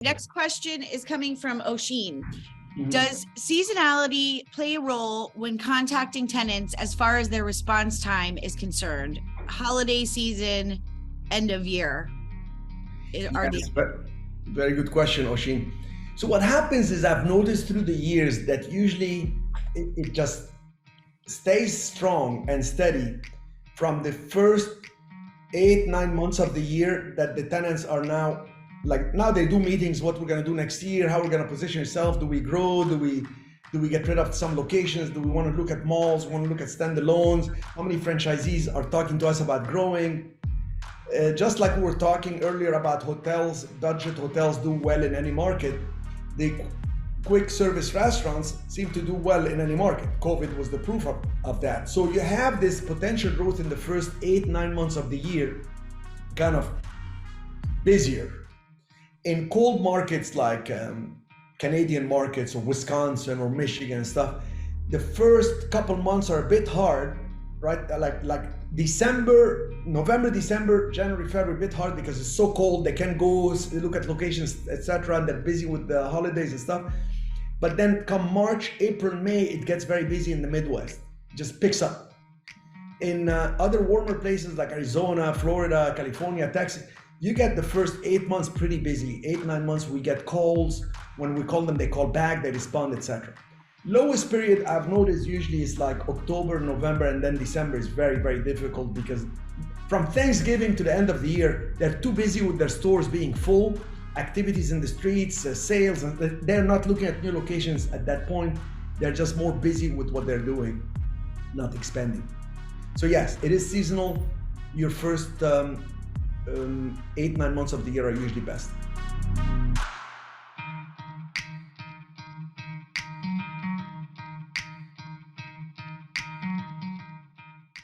Next question is coming from Oshin. Mhm. Does seasonality play a role when contacting tenants as far as their response time is concerned? Holiday season, end of year are the Yes, very good question, Oshin. So what happens is I've noticed through the years that usually it just stays strong and steady from the first 8, 9 months of the year that the tenants are now they do meetings, what we're gonna do next year, how we're gonna position ourselves, do we grow, do we get rid of some locations, do we want to look at malls, want to look at standalones, how many franchisees are talking to us about growing. Just like we were talking earlier about hotels, budget hotels do well in any market. The quick service restaurants seem to do well in any market. COVID was the proof of that. So you have this potential growth in the first 8, 9 months of the year, kind of busier. In cold markets like Canadian markets or Wisconsin or Michigan and stuff, the first couple months are a bit hard, right? Like December, November, December, January, February, a bit hard because it's so cold. They can't go look at locations, etc. And they're busy with the holidays and stuff. But then come March, April, May, it gets very busy in the Midwest. It just picks up. In other warmer places like Arizona, Florida, California, Texas, you get the first 8 months pretty busy. 8, 9 months, we get calls. When we call them, they call back, they respond, etc. Lowest period I've noticed usually is like October, November, and then December is very, very difficult because from Thanksgiving to the end of the year, they're too busy with their stores being full, activities in the streets, sales, and they're not looking at new locations at that point. They're just more busy with what they're doing, not expanding. So yes, it is seasonal. Your first 8, 9 months of the year are usually best.